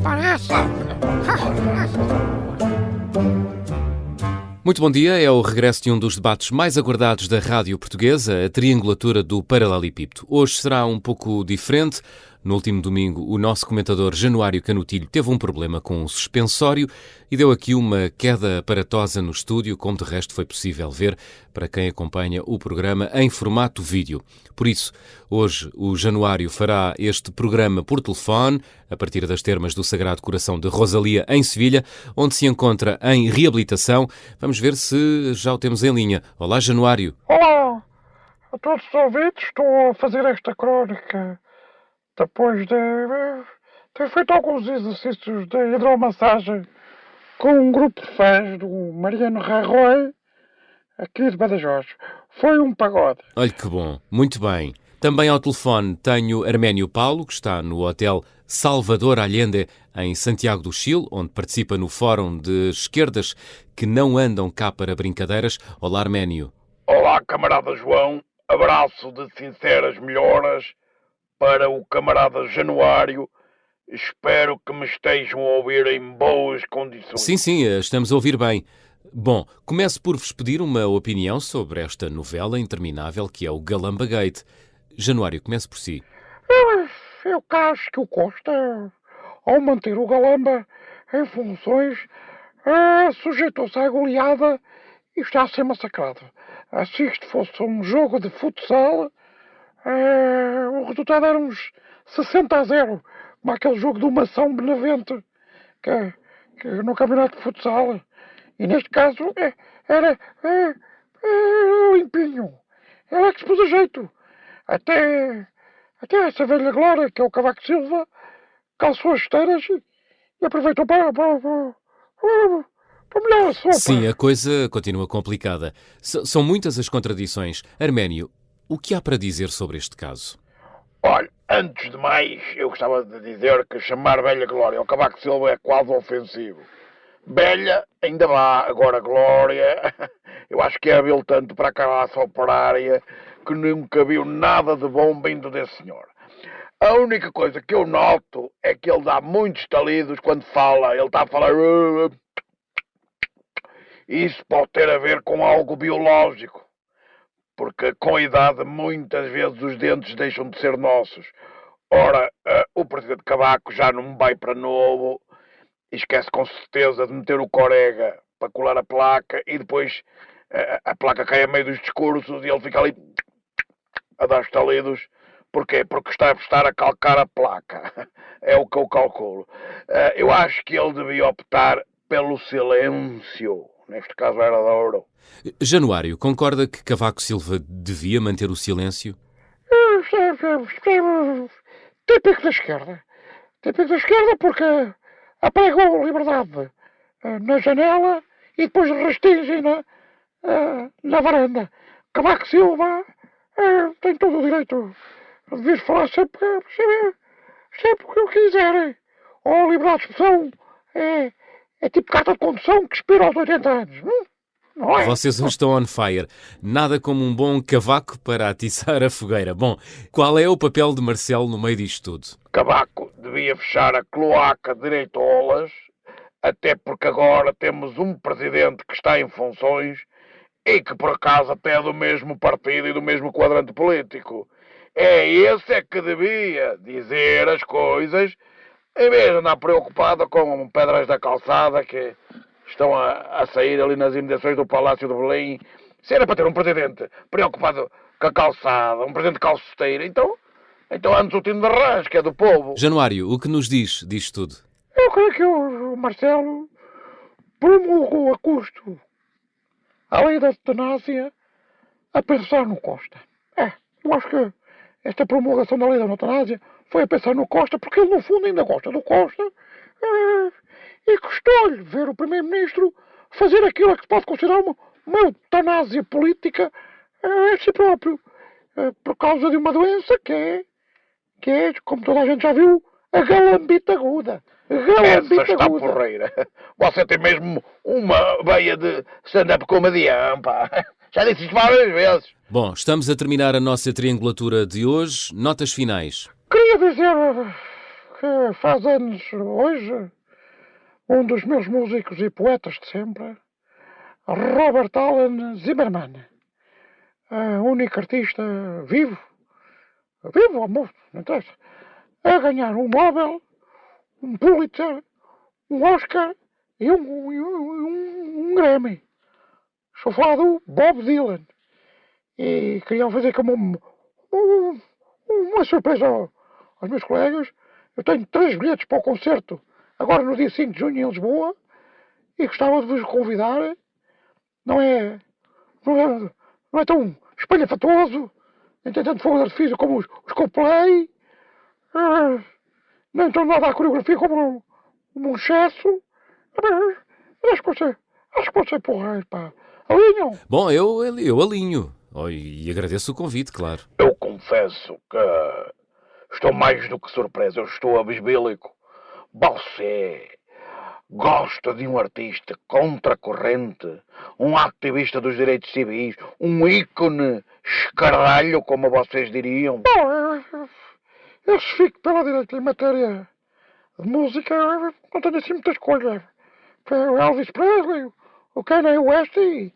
parece. Muito bom dia, é o regresso de um dos debates mais aguardados da rádio portuguesa, a triangulatura do Paralelepípedo. Hoje será um pouco diferente. No último domingo, o nosso comentador Januário Canutilho teve um problema com o suspensório e deu aqui uma queda aparatosa no estúdio, como de resto foi possível ver para quem acompanha o programa em formato vídeo. Por isso, hoje o Januário fará este programa por telefone, a partir das termas do Sagrado Coração de Rosalía, em Sevilha, onde se encontra em reabilitação. Vamos ver se já o temos em linha. Olá, Januário. Olá a todos os ouvintes. Estou a fazer esta crónica depois de ter feito alguns exercícios de hidromassagem com um grupo de fãs do Mariano Rajoy, aqui de Badajoz. Foi um pagode. Olha que bom, muito bem. Também ao telefone tenho Arménio Paulo, que está no Hotel Salvador Allende, em Santiago do Chile, onde participa no Fórum de Esquerdas que não andam cá para brincadeiras. Olá, Arménio. Olá, camarada João. Abraço de sinceras melhoras para o camarada Januário. Espero que me estejam a ouvir em boas condições. Sim, estamos a ouvir bem. Bom, começo por vos pedir uma opinião sobre esta novela interminável que é o Galamba Gate. Januário, comece por si. Eu acho que o Costa, ao manter o Galamba em funções, sujeitou-se à goleada e está a ser massacrado. Se isto fosse um jogo de futsal, o resultado era uns 60-0, como aquele jogo do Mação Benavente, que no campeonato de futsal. E neste caso era limpinho. Ele é que se pôs a jeito. Até essa velha glória, que é o Cavaco Silva, calçou as esteiras e aproveitou para molhar a sopa. Sim, a coisa continua complicada. São muitas as contradições. Arménio, o que há para dizer sobre este caso? Olha, antes de mais, eu gostava de dizer que chamar velha glória ao Cavaco Silva é quase ofensivo. Velha, ainda vá, agora glória, eu acho que é habil tanto para a classe operária que nunca viu nada de bom vindo desse senhor. A única coisa que eu noto é que ele dá muitos talidos quando fala. Ele está a falar... Isso pode ter a ver com algo biológico, porque com a idade muitas vezes os dentes deixam de ser nossos. Ora, o presidente Cavaco já não vai para novo, esquece com certeza de meter o corega para colar a placa e depois a placa cai a meio dos discursos e ele fica ali a dar estalidos. Porquê? Porque está a calcar a placa. É o que eu calculo. Eu acho que ele devia optar pelo silêncio. Neste caso era de ouro. Januário, concorda que Cavaco Silva devia manter o silêncio? Típico da esquerda. Típico da esquerda porque apregou liberdade na janela e depois restringe na varanda. Cavaco Silva tem todo o direito de vir falar sempre o que eu quiser. Ou liberdade de expressão é tipo carta de condução que expira aos 80 anos. Não é? Vocês hoje estão on fire. Nada como um bom cavaco para atiçar a fogueira. Bom, qual é o papel de Marcelo no meio disto tudo? Cavaco devia fechar a cloaca de direitolas, até porque agora temos um presidente que está em funções e que por acaso até é do mesmo partido e do mesmo quadrante político. Esse é que devia dizer as coisas, em vez de andar preocupado com pedras da calçada que estão a sair ali nas imediações do Palácio de Belém. Se era para ter um presidente preocupado com a calçada, um presidente calceteiro, então antes o time de Arranjo, que é do povo. Januário, o que nos diz disto tudo? Eu creio que o Marcelo promulgou a custo a lei da eutanásia a pensar no Costa. Eu acho que esta promulgação da lei da eutanásia foi a pensar no Costa, porque ele no fundo ainda gosta do Costa, e custou-lhe ver o Primeiro-Ministro fazer aquilo que se pode considerar uma eutanásia política a si próprio, por causa de uma doença que é, como toda a gente já viu, a galambita aguda. Essa está porreira. Você tem mesmo uma veia de stand-up comedian, pá. Já disse isto várias vezes. Bom, estamos a terminar a nossa triangulatura de hoje. Notas finais. Queria dizer que faz anos hoje um dos meus músicos e poetas de sempre, Robert Alan Zimmerman, único artista vivo, ou morto, não interessa, a ganhar um Nobel, um Pulitzer, um Oscar e um Grammy. Estou a falar do Bob Dylan. E queriam fazer como uma surpresa aos meus colegas. Eu tenho 3 bilhetes para o concerto, agora no dia 5 de junho em Lisboa, e gostava de vos convidar. Não é tão espalhafatoso, nem tem tanto fogo de artifício como os Coldplay, nem tão nada à coreografia como um excesso. Acho que você porreiro, pá. Alinham? Bom, eu alinho. Oh, e agradeço o convite, claro. Eu confesso que estou mais do que surpreso. Eu estou abisbílico. Você gosta de um artista contracorrente, um ativista dos direitos civis, um ícone escaralho, como vocês diriam? Bom, eu se fico pela direita em matéria de música, não tenho assim muita escolha. Foi o Elvis Presley, o Kanye West e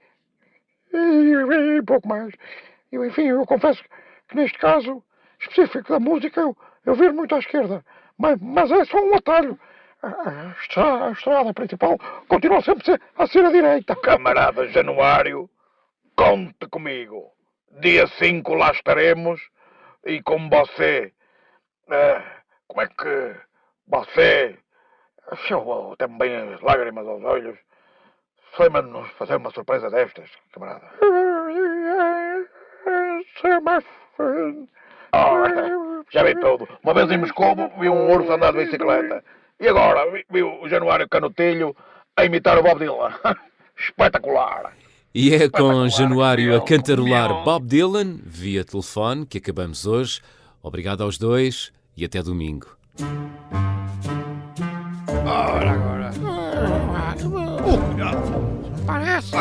pouco mais. E, enfim, eu confesso que neste caso específico da música eu viro muito à esquerda. Mas é só um atalho. A estrada principal continua sempre a ser a direita. Camarada Januário, conte comigo. Dia 5 lá estaremos e com você. Como é que você... Eu também as lágrimas aos olhos. Lembra-nos fazer uma surpresa destas, camarada? Já vi tudo. Uma vez em Moscou vi um urso andar de bicicleta. E agora vi o Januário Canutilho a imitar o Bob Dylan. Espetacular. E é com Januário a cantarolar Bob Dylan via telefone que acabamos hoje. Obrigado aos dois e até domingo. Ora agora. Parece.